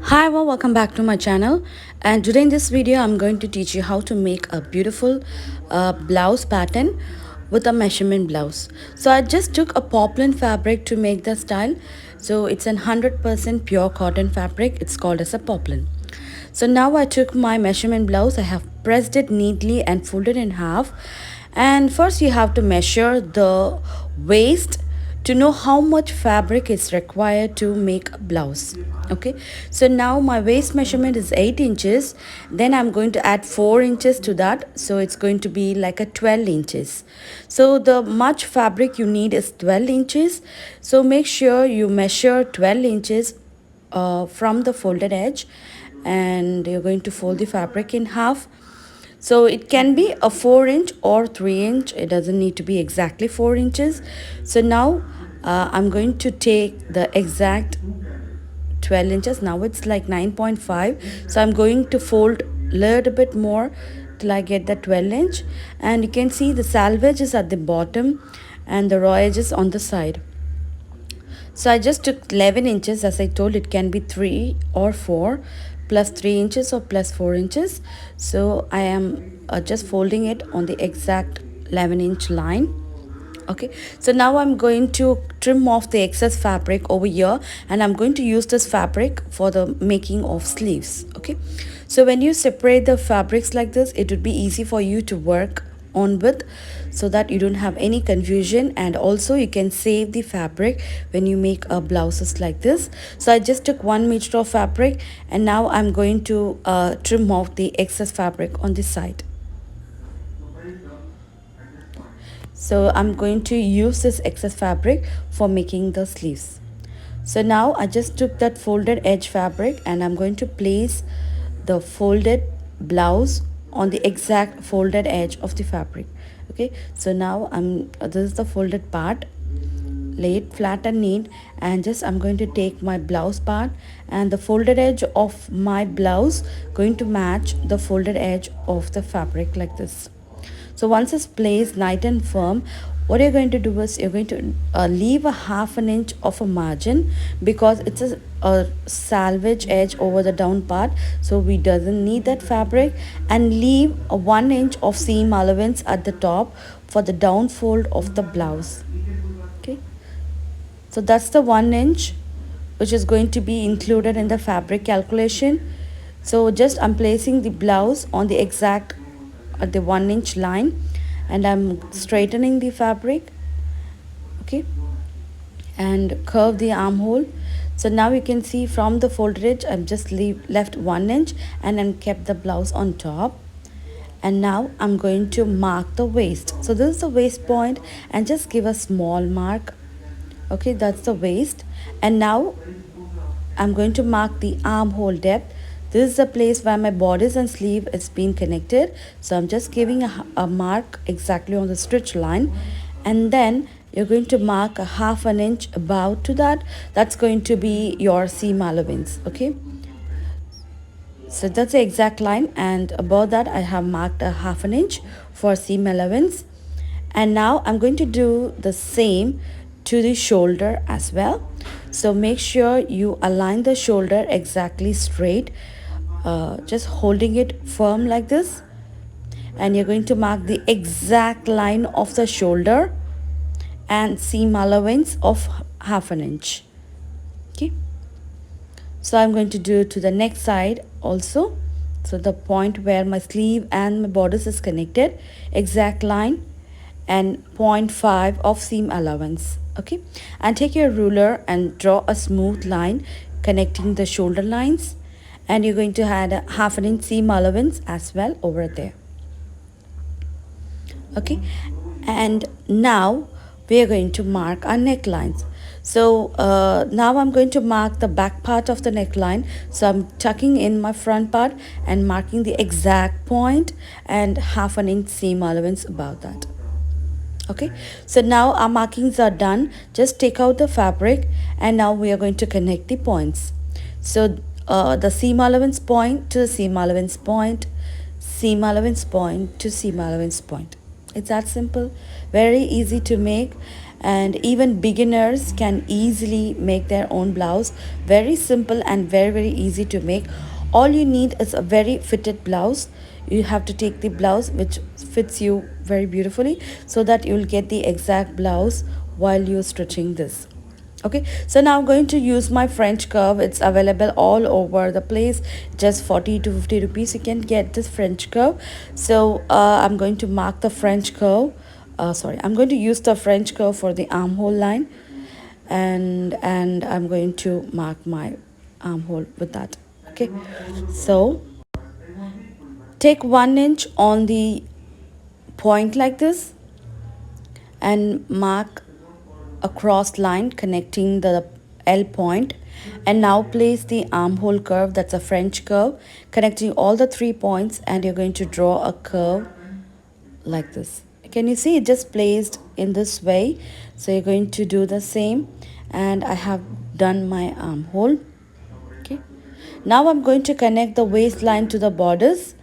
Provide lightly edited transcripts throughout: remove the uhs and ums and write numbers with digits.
Hi everyone, welcome back to my channel, and today in this video I'm going to teach you how to make a beautiful blouse pattern with a measurement blouse. So I just took a poplin fabric to make the style. So it's an 100% pure cotton fabric. It's called as a poplin. So now I took my measurement blouse, I have pressed it neatly and folded in half. And first you have to measure the waist to know how much fabric is required to make a blouse. Okay, so now my waist measurement is 8 inches. Then I'm going to add 4 inches to that, so it's going to be like a 12 inches. So the much fabric you need is 12 inches. So make sure you measure 12 inches from the folded edge, and you're going to fold the fabric in half. So it can be a 4-inch or 3-inch. It doesn't need to be exactly 4 inches. So now I'm going to take the exact 12 inches. Now it's like 9.5. So I'm going to fold a little bit more till I get the 12 inch. And you can see the selvage is at the bottom and the raw edge is on the side. So I just took 11 inches. As I told, it can be 3 or 4 plus 3 inches or plus 4 inches. So I am just folding it on the exact 11-inch line. Okay, so now I'm going to trim off the excess fabric over here, and I'm going to use this fabric for the making of sleeves. Okay, so when you separate the fabrics like this, it would be easy for you to work on with, so that you don't have any confusion, and also you can save the fabric when you make blouses like this. So I just took 1 meter of fabric, and now I'm going to trim off the excess fabric on this side. So I'm going to use this excess fabric for making the sleeves. So now I just took that folded edge fabric, and I'm going to place the folded blouse on the exact folded edge of the fabric. Okay, so now this is the folded part, lay it flat and neat, and just I'm going to take my blouse part, and the folded edge of my blouse going to match the folded edge of the fabric like this. So once it's placed nice and firm, what you're going to do is you're going to leave a half an inch of a margin, because it's a salvage edge over the down part, so we doesn't need that fabric, and leave a 1 inch of seam allowance at the top for the down fold of the blouse. Okay, so that's the 1 inch which is going to be included in the fabric calculation. So just I'm placing the blouse on the exact at the 1 inch line, and I'm straightening the fabric. Okay, and curve the armhole. So now you can see from the folded edge I've just left 1 inch and then kept the blouse on top. And now I'm going to mark the waist. So this is the waist point, and just give a small mark. Okay, that's the waist. And now I'm going to mark the armhole depth. This is the place where my bodice and sleeve is being connected. So I'm just giving a mark exactly on the stitch line, and then you're going to mark a half an inch above to that. That's going to be your seam allowance. Okay, so that's the exact line, and above that I have marked a half an inch for seam allowance. And now I'm going to do the same to the shoulder as well. So make sure you align the shoulder exactly straight, just holding it firm like this, and you're going to mark the exact line of the shoulder and seam allowance of half an inch. Okay, so I'm going to do to the next side also. So the point where my sleeve and my bodice is connected, exact line and 0.5 of seam allowance. Okay, and take your ruler and draw a smooth line connecting the shoulder lines, and you're going to add a half an inch seam allowance as well over there. Okay, and now we are going to mark our necklines. So now I'm going to mark the back part of the neckline. So I'm tucking in my front part and marking the exact point and half an inch seam allowance above that. Okay, so now our markings are done. Just take out the fabric, and now we are going to connect the points. So the seam allowance point to the seam allowance point, seam allowance point to seam allowance point. It's that simple, very easy to make. and even beginners can easily make their own blouse. Very simple and very easy to make. All you need is a very fitted blouse. You have to take the blouse which fits you very beautifully, so that you'll get the exact blouse while you're stitching this. Okay, so now I'm going to use my French curve. It's available all over the place, just 40 to 50 rupees you can get this French curve. So I'm going to mark the French curve. I'm going to use the French curve for the armhole line, and I'm going to mark my armhole with that. Okay, so take 1 inch on the point like this and mark a cross line connecting the L point, and now place the armhole curve, that's a French curve, connecting all the 3 points, and you're going to draw a curve like this. Can you see it just placed in this way? So you're going to do the same, and I have done my armhole. Okay, now I'm going to connect the waistline to the borders,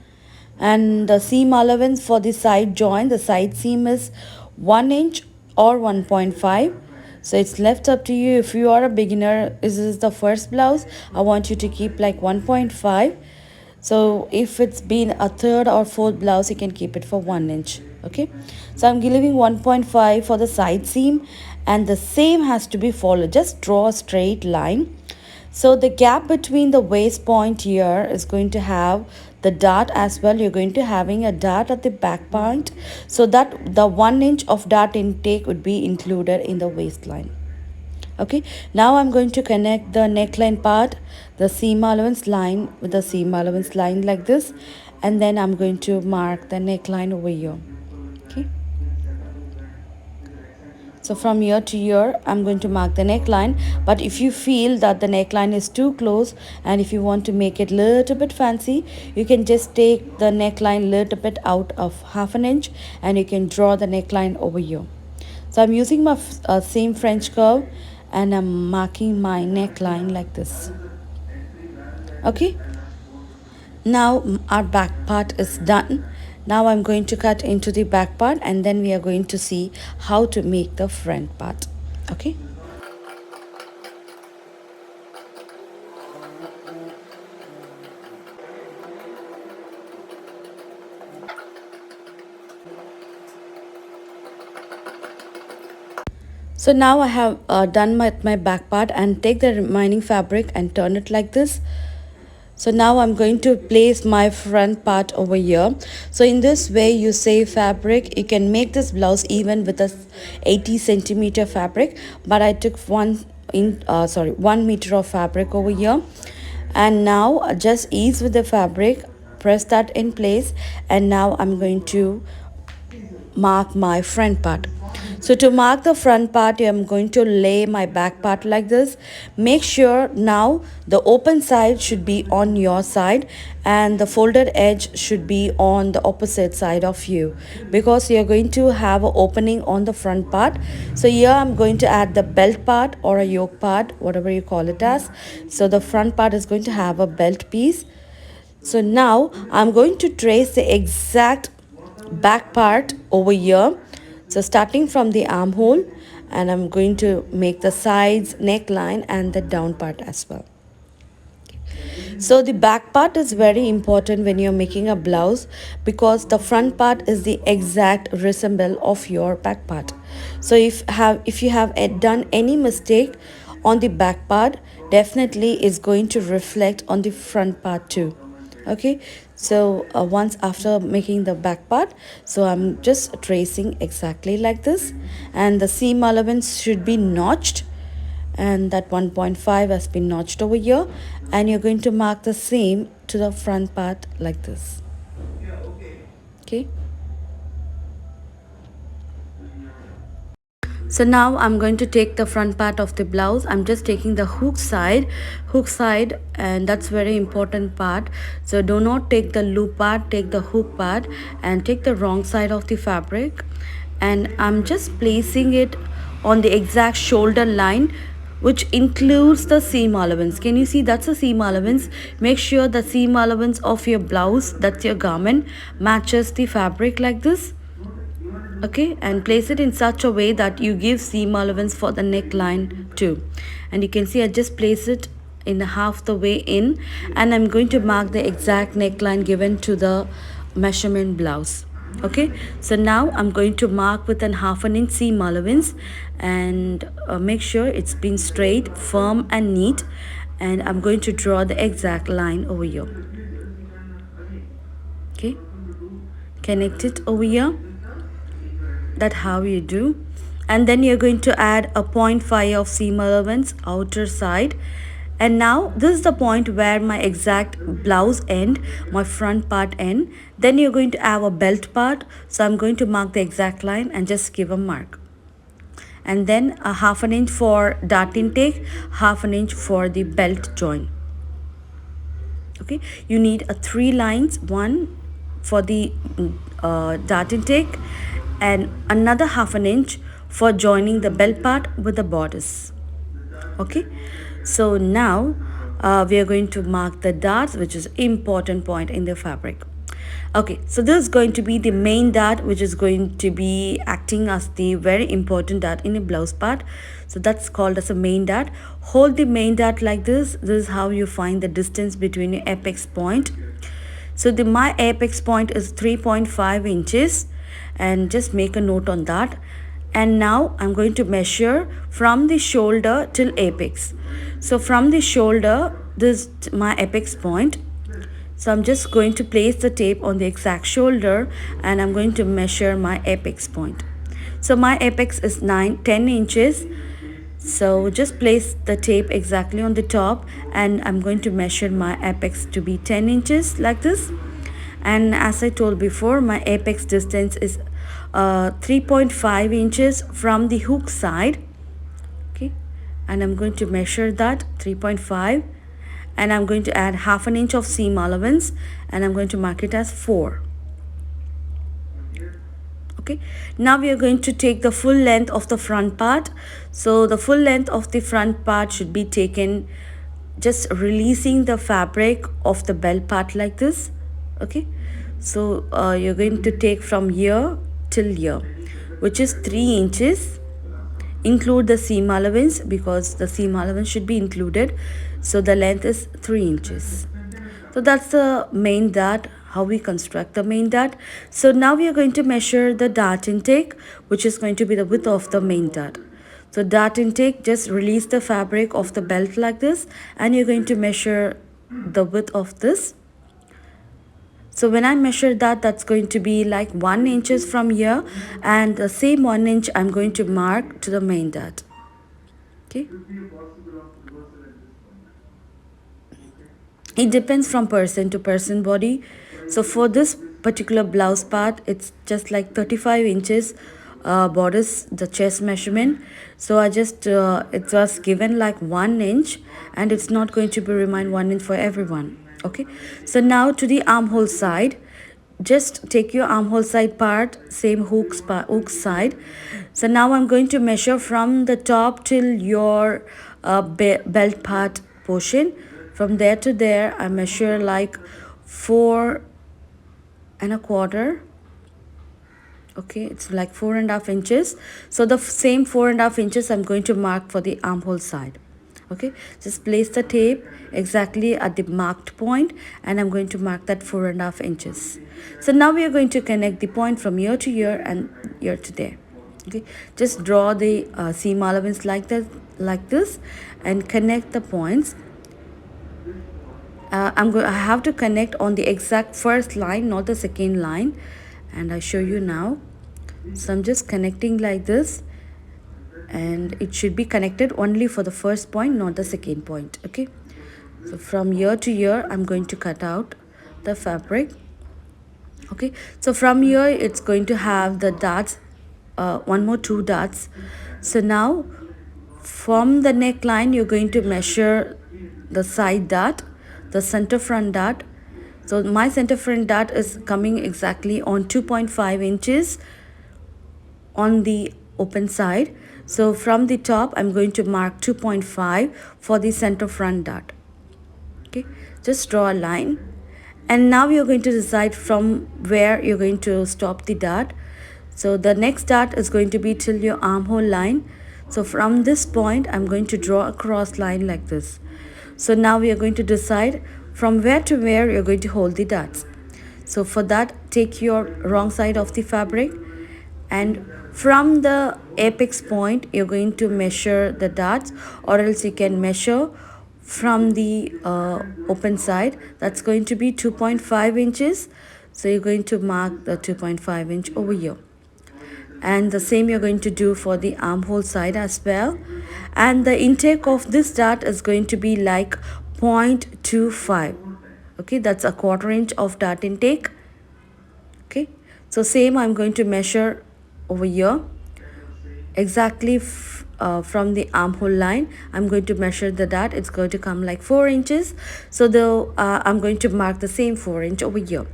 and the seam allowance for the side joint, the side seam is 1 inch or 1.5. So it's left up to you. If you are a beginner, this is the first blouse, I want you to keep like 1.5. So if it's been a third or fourth blouse, you can keep it for 1 inch. Okay, so I'm leaving 1.5 for the side seam, and the same has to be followed. Just draw a straight line. So the gap between the waist point here is going to have the dart as well. You're going to having a dart at the back point, so that the 1 inch of dart intake would be included in the waistline. Okay, now I'm going to connect the neckline part, the seam allowance line with the seam allowance line like this, and then I'm going to mark the neckline over here. Okay, so from here to here, I'm going to mark the neckline. But if you feel that the neckline is too close, and if you want to make it a little bit fancy, you can just take the neckline a little bit out of half an inch, and you can draw the neckline over here. So I'm using my same French curve, and I'm marking my neckline like this. Okay, now our back part is done. Now I'm going to cut into the back part, and then we are going to see how to make the front part. Okay, so now I have done my back part, and take the remaining fabric and turn it like this. So now I'm going to place my front part over here. So in this way, you save fabric. You can make this blouse even with a 80 centimeter fabric, but I took 1 meter of fabric over here. And now just ease with the fabric, press that in place, and now I'm going to mark my front part. So to mark the front part, I'm going to lay my back part like this. Make sure now the open side should be on your side, and the folded edge should be on the opposite side of you, because you're going to have an opening on the front part. So here I'm going to add the belt part or a yoke part, whatever you call it as. So the front part is going to have a belt piece. So now I'm going to trace the exact back part over here. So starting from the armhole, and I'm going to make the sides, neckline, and the down part as well. So the back part is very important when you're making a blouse, because the front part is the exact resemble of your back part. So if you have done any mistake on the back part, definitely is going to reflect on the front part too. Okay, so once after making the back part, so I'm just tracing exactly like this, and the seam allowance should be notched, and that 1.5 has been notched over here, and you're going to mark the same to the front part like this. Okay, so now I'm going to take the front part of the blouse. I'm just taking the hook side, and that's very important part. So do not take the loop part, take the hook part, and take the wrong side of the fabric, and I'm just placing it on the exact shoulder line, which includes the seam allowance. Can you see that's a seam allowance? Make sure the seam allowance of your blouse, that's your garment, matches the fabric like this. Okay, and place it in such a way that you give seam allowance for the neckline too. And you can see I just place it in half the way in, and I'm going to mark the exact neckline given to the measurement blouse. Okay, so now I'm going to mark with an half an inch seam allowance, and make sure it's been straight, firm and neat, and I'm going to draw the exact line over here. Okay, connect it over here. That's how you do. And then you're going to add a 0.5 of seam allowance outer side. And now this is the point where my exact blouse end, my front part end. Then you're going to have a belt part, so I'm going to mark the exact line and just give a mark. And then a half an inch for dart intake, half an inch for the belt joint. Okay, you need three lines, one for the dart intake and another half an inch for joining the belt part with the bodice. Okay, so now we are going to mark the darts, which is important point in the fabric. Okay, so this is going to be the main dart, which is going to be acting as the very important dart in a blouse part. So that's called as a main dart. Hold the main dart like this. This is how you find the distance between your apex point. So my apex point is 3.5 inches, and just make a note on that. And now I'm going to measure from the shoulder till apex. So from the shoulder, this is my apex point. So I'm just going to place the tape on the exact shoulder, and I'm going to measure my apex point. So my apex is 10 inches. So just place the tape exactly on the top, and I'm going to measure my apex to be 10 inches like this. And as I told before, my apex distance is 3.5 inches from the hook side. Okay, and I'm going to measure that 3.5, and I'm going to add half an inch of seam allowance, and I'm going to mark it as 4. Okay, now we are going to take the full length of the front part. So the full length of the front part should be taken just releasing the fabric of the belt part like this. Okay, so you're going to take from here till here, which is 3 inches. Include the seam allowance because the seam allowance should be included. So the length is 3 inches. So that's the main dart, how we construct the main dart. So now we are going to measure the dart intake, which is going to be the width of the main dart. So dart intake, just release the fabric of the belt like this, and you're going to measure the width of this. So when I measure that, that's going to be like 1 inches from here, and the same 1 inch I'm going to mark to the main dart. Okay. It depends from person to person body. So for this particular blouse part, it's just like 35 inches bodice, the chest measurement. So I just it was given like 1 inch, and it's not going to be remind 1 inch for everyone. Okay, so now to the armhole side, just take your armhole side part, same hook side. So now I'm going to measure from the top till your belt part portion. From there to there, I measure like 4.25. Okay, it's like 4.5 inches. So the same 4.5 inches I'm going to mark for the armhole side. Okay, just place the tape exactly at the marked point, and I'm going to mark that 4.5 inches. So now we are going to connect the point from here to here and here to there. Okay, just draw the seam allowance like that, like this, and connect the points. I have to connect on the exact first line, not the second line, and I show you now. So I'm just connecting like this, and it should be connected only for the first point, not the second point. Okay, so from here to here I'm going to cut out the fabric. Okay, so from here it's going to have the darts, one more 2 darts. So now from the neckline you're going to measure the side dart, the center front dart. So my center front dart is coming exactly on 2.5 inches on the open side. So from the top I'm going to mark 2.5 for the center front dart. Okay, just draw a line, and now you're going to decide from where you're going to stop the dart. So the next dart is going to be till your armhole line. So from this point, I'm going to draw a cross line like this. So now we are going to decide from where to where you're going to hold the darts. So for that, take your wrong side of the fabric, and from the apex point you're going to measure the darts, or else you can measure from the open side. That's going to be 2.5 inches. So you're going to mark the 2.5 inch over here, and the same you're going to do for the armhole side as well. And the intake of this dart is going to be like 0.25. Okay, that's a quarter inch of dart intake. Okay, so same I'm going to measure over here exactly from the armhole line. I'm going to measure the dart. It's going to come like 4 inches. So I'm going to mark the same 4 inch over here,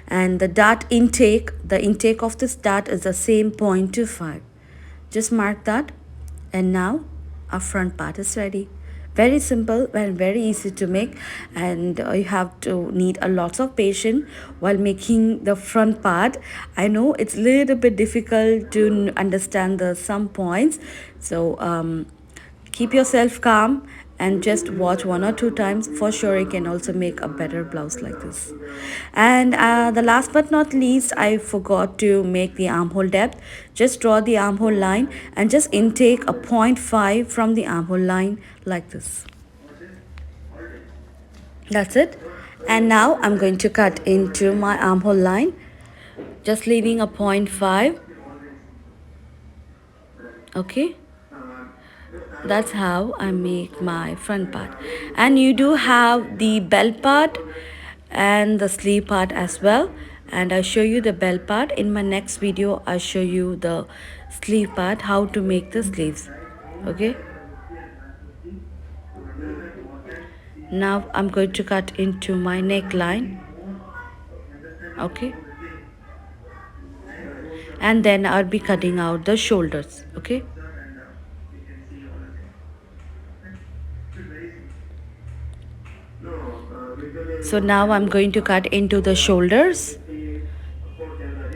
and the dart intake, the intake of this dart is the same 0.25. Just mark that, and now our front part is ready. Very simple and very easy to make, and you have to need a lot of patience while making the front part. I know it's a little bit difficult to understand the some points, so keep yourself calm and just watch 1 or 2 times. For sure you can also make a better blouse like this. And the last but not least, I forgot to make the armhole depth. Just draw the armhole line and just intake a 0.5 from the armhole line like this. That's it. And now I'm going to cut into my armhole line, just leaving a 0.5. Okay, that's how I make my front part. And you do have the belt part and the sleeve part as well, and I'll show you the belt part in my next video. I'll show you the sleeve part, how to make the sleeves. Okay, now I'm going to cut into my neckline. Okay, and then I'll be cutting out the shoulders. Okay, so now I'm going to cut into the shoulders.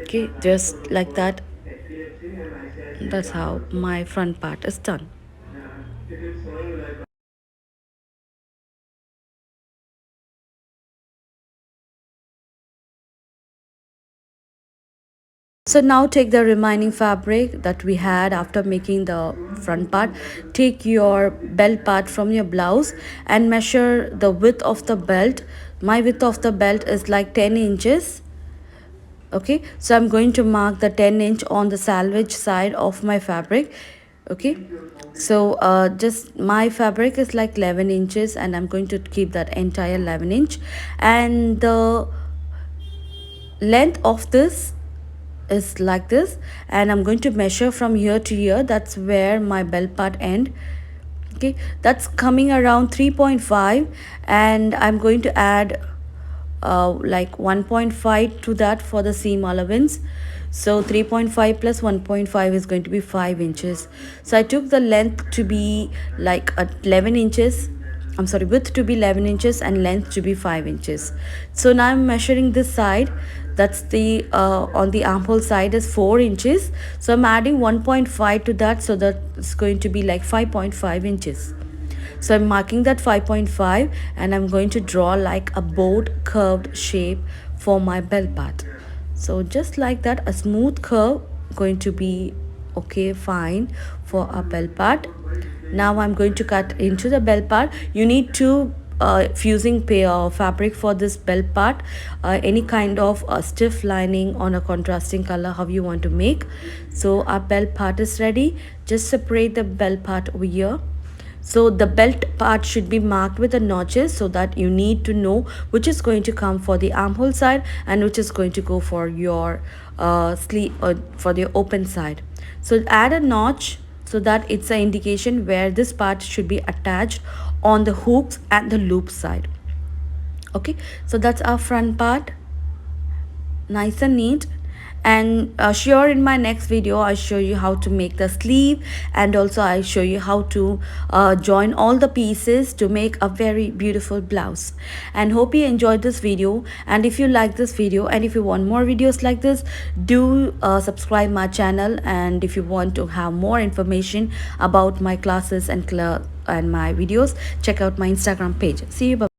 Okay, just like that. That's how my front part is done. So now take the remaining fabric that we had after making the front part. Take your belt part from your blouse and measure the width of the belt. My width of the belt is like 10 inches. Okay, so I'm going to mark the 10 inch on the salvage side of my fabric. Okay, so just my fabric is like 11 inches, and I'm going to keep that entire 11 inch. And the length of this is like this, and I'm going to measure from here to here. That's where my belt part end. Okay, that's coming around 3.5, and I'm going to add like 1.5 to that for the seam allowance. So 3.5 plus 1.5 is going to be 5 inches. So I took the length to be like 11 inches. I'm sorry, width to be 11 inches and length to be 5 inches. So now I'm measuring this side. That's the on the armhole side is 4 inches. So I'm adding 1.5 to that, so that's going to be like 5.5 inches. So I'm marking that 5.5, and I'm going to draw like a boat curved shape for my belt part. So just like that, a smooth curve going to be okay, fine for a belt part. Now I'm going to cut into the belt part. You need to fusing fabric for this belt part, any kind of stiff lining on a contrasting color, how you want to make. So our belt part is ready. Just separate the belt part over here. So the belt part should be marked with the notches, so that you need to know which is going to come for the armhole side and which is going to go for your sleeve or for the open side. So add a notch so that it's an indication where this part should be attached on the hooks and the loop side. Okay, so that's our front part, nice and neat. And sure, in my next video I show you how to make the sleeve, and also I show you how to join all the pieces to make a very beautiful blouse. And hope you enjoyed this video, and if you like this video and if you want more videos like this, do subscribe my channel. And if you want to have more information about my classes and my videos, check out my Instagram page. See you. Bye.